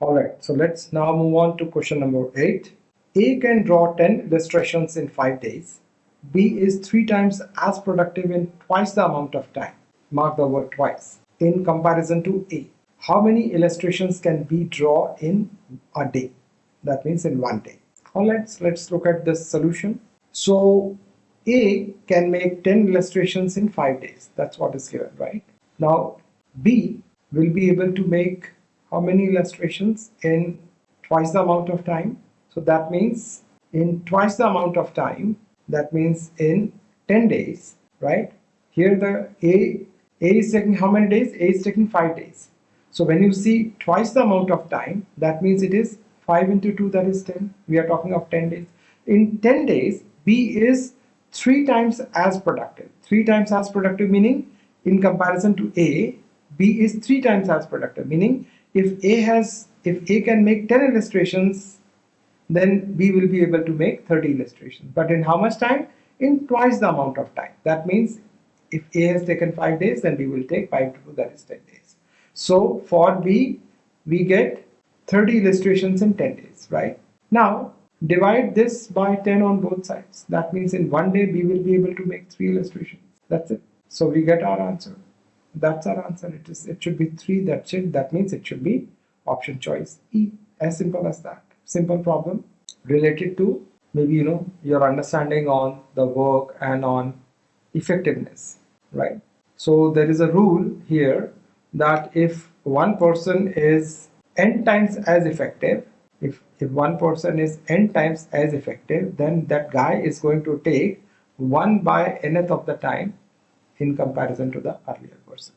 Alright, so let's now move on to question number 8. A can draw 10 illustrations in 5 days. B is 3 times as productive in twice the amount of time. Mark the word twice. In comparison to A. How many illustrations can B draw in a day? That means in 1 day. Alright, so let's look at this solution. So A can make 10 illustrations in 5 days. That's what is given, right? Now B will be able to make how many illustrations in twice the amount of time? So that means in twice the amount of time, that means in 10 days, right? Here the A is taking how many days? A is taking 5 days. So when you see twice the amount of time, that means it is 5 into 2, that is 10. We are talking of 10 days. In 10 days, B is 3 times as productive. 3 times as productive meaning in comparison to A, B is 3 times as productive, meaning if A can make 10 illustrations, then B will be able to make 30 illustrations. But in how much time? In twice the amount of time. That means if A has taken 5 days, then B will take 5 to 2, that is 10 days. So for B, we get 30 illustrations in 10 days, right? Now, divide this by 10 on both sides. That means in 1 day, B will be able to make 3 illustrations. That's it. So we get our answer. That's our answer. It should be 3. That's it. That means it should be option choice E. As simple as that. Simple problem related to maybe your understanding on the work and on effectiveness, right? So there is a rule here that if one person is n times as effective, if one person is n times as effective, then that guy is going to take 1 by nth of the time in comparison to the earlier person.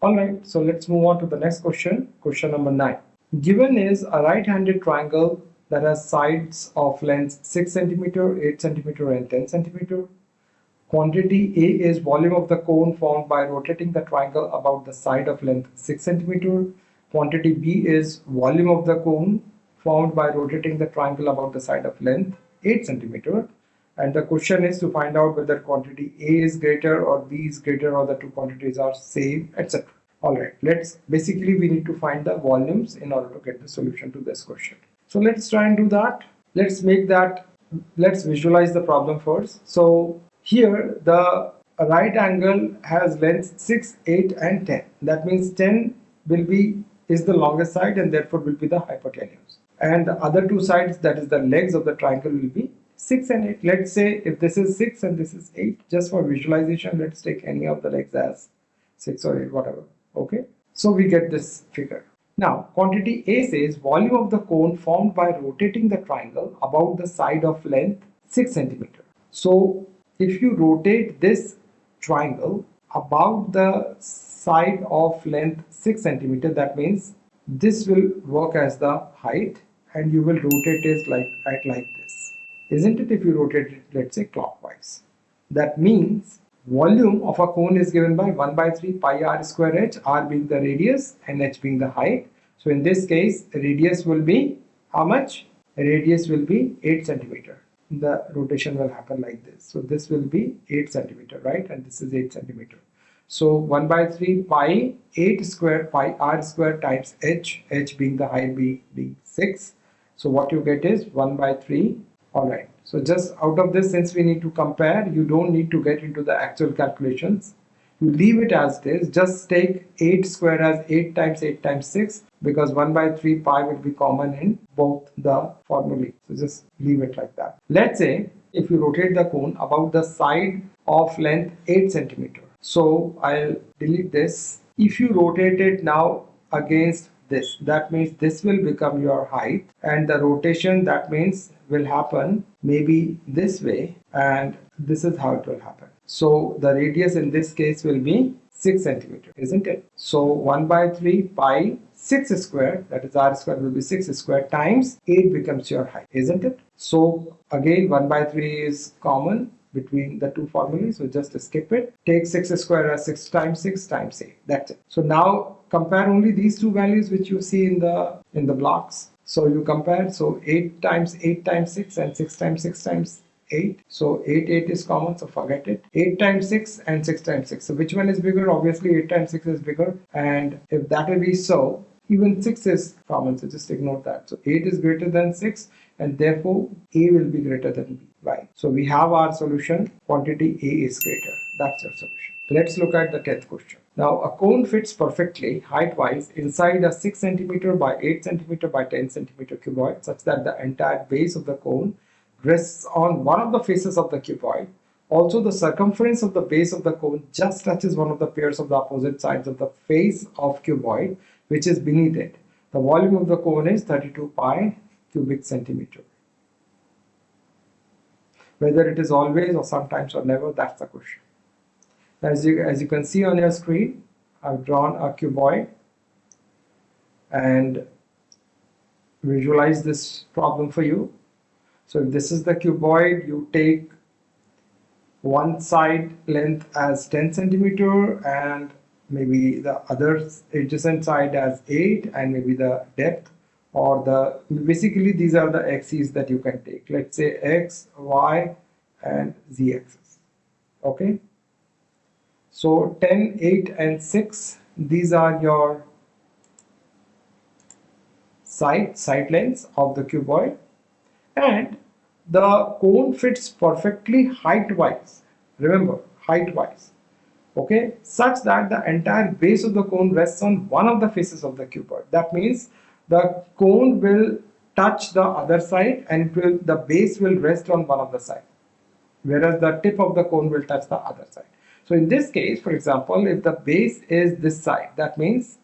Alright, so let's move on to the next question. Question number 9. Given is a right-handed triangle that has sides of length 6 cm, 8 cm and 10 cm. Quantity A is volume of the cone formed by rotating the triangle about the side of length 6 cm. Quantity B is volume of the cone formed by rotating the triangle about the side of length 8 cm. And the question is to find out whether quantity A is greater or B is greater or the two quantities are same, etc. Alright, we need to find the volumes in order to get the solution to this question. So let's try and do that. Let's visualize the problem first. So here the right angle has length 6, 8 and 10. That means 10 is the longest side and therefore will be the hypotenuse. And the other two sides, that is the legs of the triangle, will be 6 and 8. Let's say if this is 6 and this is 8, just for visualization, let's take any of the legs as 6 or 8, whatever. Okay, so we get this figure. Now, quantity A says volume of the cone formed by rotating the triangle about the side of length 6 cm. So, if you rotate this triangle about the side of length 6 cm, that means this will work as the height and you will rotate it like this. Isn't it? If you rotate it, let's say clockwise. That means volume of a cone is given by 1 by 3 pi r square h, r being the radius and h being the height. So in this case, radius will be how much? Radius will be 8 centimeter. The rotation will happen like this. So this will be 8 centimeter, right? And this is 8 centimeter. So 1 by 3 pi 8 square pi r square times h, h being the height being 6. So what you get is 1 by 3. Alright, so just out of this, since we need to compare, you don't need to get into the actual calculations. You leave it as it is. Just take 8 square as 8 times 6, because 1 by 3 pi will be common in both the formulae. So just leave it like that. Let's say if you rotate the cone about the side of length 8 centimeter. So I'll delete this. If you rotate it now against this, that means this will become your height, and the rotation, that means, will happen maybe this way, and this is how it will happen. So the radius in this case will be 6 centimeter, isn't it? So 1 by 3 pi 6 square, that is r square will be 6 square, times 8 becomes your height, isn't it? So again 1 by 3 is common between the two formulas, so just skip it. Take 6 square as 6 times 8. That's it. So now compare only these two values which you see in the blocks. So you compare, so 8 times 6 and 6 times 6 times 8. So 8 is common, so forget it. 8 times 6 and 6 times 6. So which one is bigger? Obviously 8 times 6 is bigger. And if that will be so, Even 6 is common, so just ignore that. So 8 is greater than 6, and therefore A will be greater than B, right? So we have our solution, quantity A is greater. That's your solution. Let's look at the 10th question. Now, a cone fits perfectly height-wise inside a 6 centimeter by 8 centimeter by 10 centimeter cuboid such that the entire base of the cone rests on one of the faces of the cuboid. Also, the circumference of the base of the cone just touches one of the pairs of the opposite sides of the face of cuboid, which is beneath it. The volume of the cone is 32 pi cubic centimeter. Whether it is always or sometimes or never, that's the question. As you can see on your screen, I've drawn a cuboid and visualize this problem for you. So if this is the cuboid, you take one side length as 10 centimeter and maybe the other adjacent side as 8, and maybe the depth or basically these are the axes that you can take. Let's say x, y, and z axis. Okay. So 10, 8, and 6, these are your side lengths of the cuboid, and the cone fits perfectly height-wise. Remember, height-wise. Okay, such that the entire base of the cone rests on one of the faces of the cuboid. That means the cone will touch the other side, and the base will rest on one of the side, whereas the tip of the cone will touch the other side. So in this case, for example, if the base is this side, that means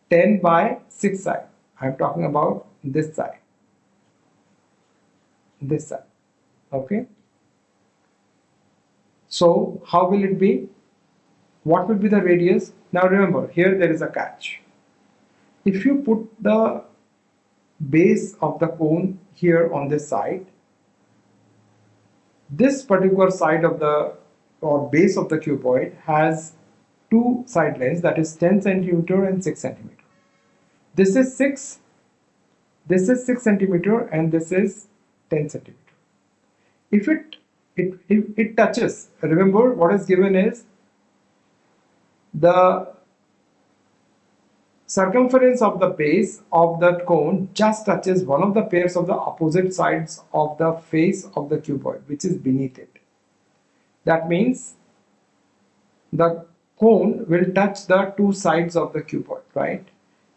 10 by 6 side. I'm talking about this side. This side. Okay. So how will it be? What will be the radius? Now remember, here there is a catch. If you put the base of the cone here on this side, this particular side of the base of the cuboid has two side lengths, that is 10 centimeter and 6 centimeter. This is 6 centimeter and this is 10 centimeter. If it touches, remember what is given is the circumference of the base of the cone just touches one of the pairs of the opposite sides of the face of the cuboid, which is beneath it. That means the cone will touch the two sides of the cuboid, right?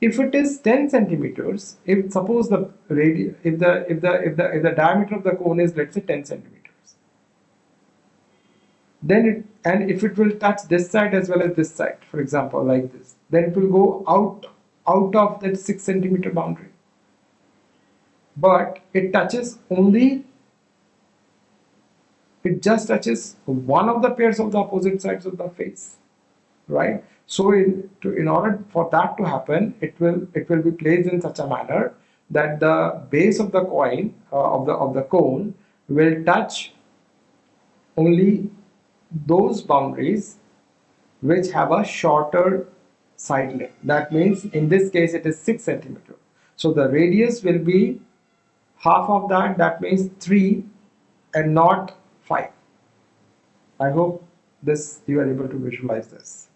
If it is 10 centimeters, if suppose the radius, if the diameter of the cone is, let's say, 10 centimeters, then if it will touch this side as well as this side, for example, like this, then it will go out of that 6 centimeter boundary. But it touches only, it just touches one of the pairs of the opposite sides of the face, right? So in order for that to happen, it will be placed in such a manner that the base of the coin of the cone will touch only those boundaries which have a shorter side length. That means in this case it is 6 centimeter. So the radius will be half of that. That means 3 and not 5. I hope you are able to visualize this.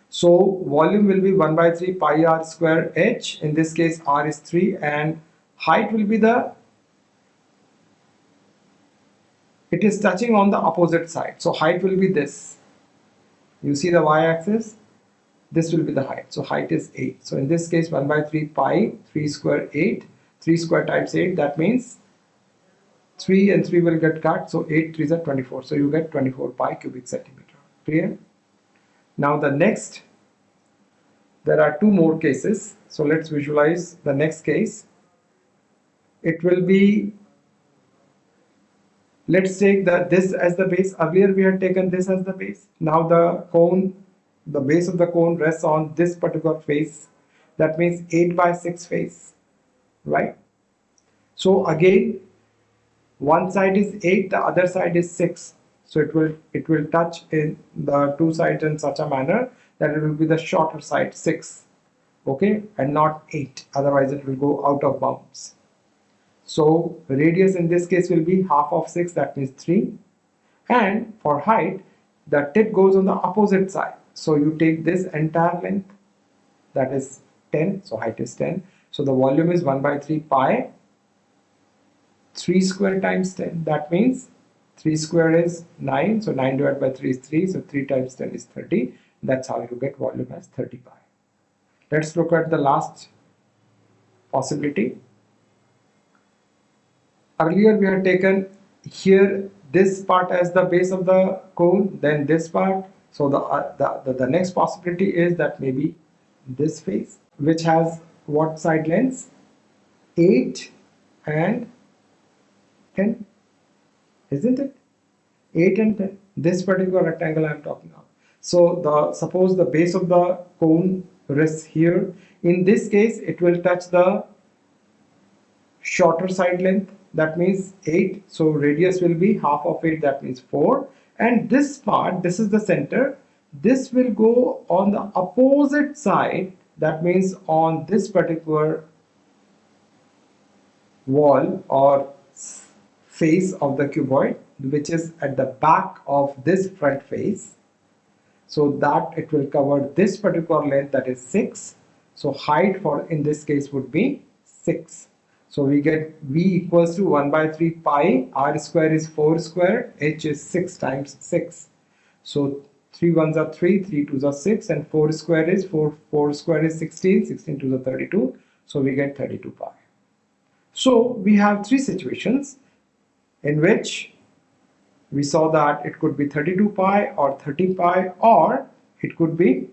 So volume will be 1 by 3 pi r square h. In this case r is 3, and height will be it is touching on the opposite side. So height will be this. You see the y-axis? This will be the height. So height is 8. So in this case 1 by 3 pi, 3 square 8. 3 square times 8, that means 3 and 3 will get cut. So 8 3s are 24. So you get 24 pi cubic centimeter. Clear? Now the next, there are two more cases. So let's visualize the next case. It will be, let's take this as the base. Earlier we had taken this as the base. Now the base of the cone rests on this particular face. That means 8 by 6 face, right? So again, one side is 8, the other side is 6. So it will touch in the two sides in such a manner that it will be the shorter side, 6, okay, and not 8. Otherwise it will go out of bounds. So radius in this case will be half of 6, that means 3. And for height, the tip goes on the opposite side. So you take this entire length, that is 10, so height is 10. So the volume is 1 by 3 pi 3 square times 10. That means 3 square is 9, so 9 divided by 3 is 3, so 3 times 10 is 30. That's how you get volume as 30 pi. Let's look at the last possibility. Earlier we had taken here this part as the base of the cone, then this part. So the next possibility is that maybe this face, which has what side lengths? 8 and 10, isn't it? 8 and 10. This particular rectangle I am talking about. So suppose the base of the cone rests here. In this case, it will touch the shorter side length. That means 8. So radius will be half of 8. That means 4. And this part, this is the center. This will go on the opposite side. That means on this particular wall or face of the cuboid, which is at the back of this front face, so that it will cover this particular length, that is 6. So height for in this case would be 6. So we get V equals to 1 by 3 pi, R square is 4 square, H is 6 times 6. So 3 ones are 3, 3 twos are 6, and 4 square is 4 square is 16, 16 twos are 32. So we get 32 pi. So we have three situations in which we saw that it could be 32 pi or 30 pi, or it could be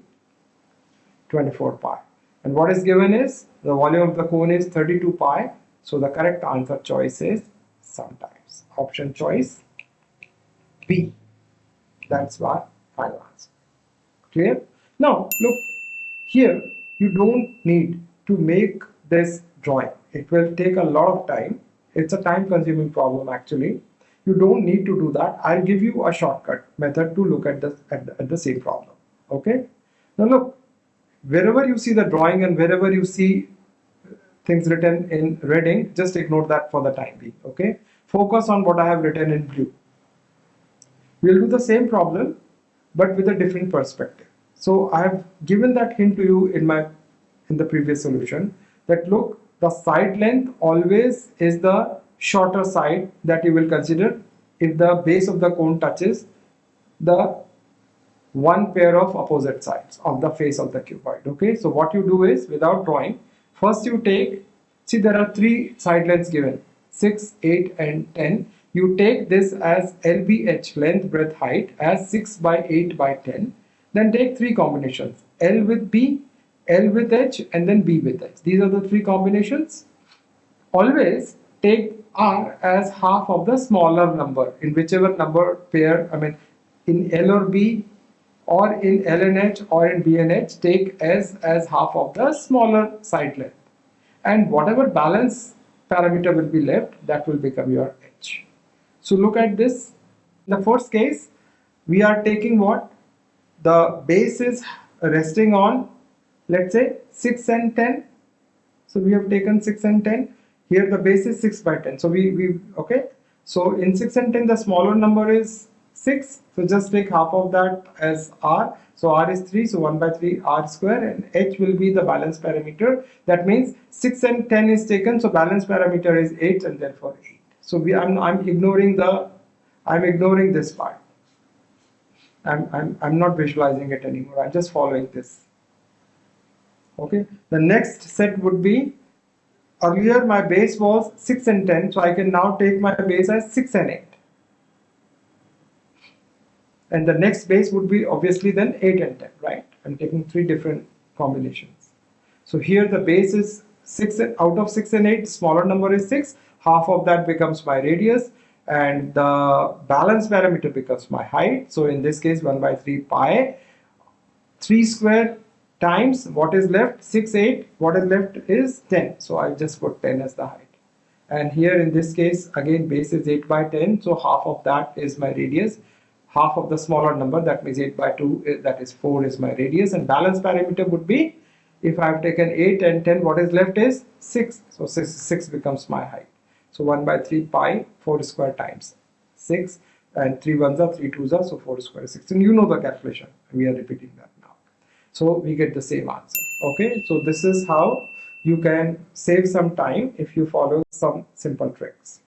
24 pi. And what is given is the volume of the cone is 32 pi. So the correct answer choice is sometimes. Option choice B. That's my final answer. Clear? Now look, here you don't need to make this drawing. It will take a lot of time. It's a time consuming problem actually. You don't need to do that. I'll give you a shortcut method to look at the same problem. Okay? Now look, wherever you see the drawing and wherever you see things written in red ink, just ignore that for the time being. Okay? Focus on what I have written in blue. We'll do the same problem but with a different perspective. So I have given that hint to you in the previous solution, that look, the side length always is the shorter side that you will consider if the base of the cone touches the one pair of opposite sides of the face of the cuboid. Okay, so what you do is, without drawing, first you take, see there are three side lengths given, 6, 8 and 10. You take this as LBH, length, breadth, height, as 6 by 8 by 10. Then take three combinations, L with B, L with H, and then B with H. These are the three combinations. Always take R as half of the smaller number in whichever number pair, I mean in L or B, or in L and H, or in B and H, take S as half of the smaller side length. And whatever balance parameter will be left, that will become your H. So look at this. In the first case, we are taking what? The base is resting on, let's say, 6 and 10. So we have taken 6 and 10. Here the base is 6 by 10. So okay. So in 6 and 10, the smaller number is 6. So just take half of that as R. So R is 3. So 1 by 3 R square, and H will be the balance parameter. That means 6 and 10 is taken. So balance parameter is 8, and therefore 8. So I'm ignoring this part. I'm not visualizing it anymore. I'm just following this. Okay. The next set would be, earlier my base was 6 and 10, so I can now take my base as 6 and 8. And the next base would be obviously then 8 and 10, right? I'm taking three different combinations. So here the base is 6, out of 6 and 8, smaller number is 6. Half of that becomes my radius, and the balance parameter becomes my height. So in this case, 1 by 3 pi, 3 square times what is left, 6, 8, what is left is 10. So I just put 10 as the height. And here in this case, again, base is 8 by 10. So half of that is my radius. Half of the smaller number, that means 8 by 2, that is 4, is my radius. And balance parameter would be, if I have taken 8 and 10, what is left is 6. So 6 becomes my height. So 1 by 3 pi, 4 square times 6. And 3 ones are 3 twos are, so 4 square is 16. You know the calculation. We are repeating that now. So we get the same answer. Okay, so this is how you can save some time if you follow some simple tricks.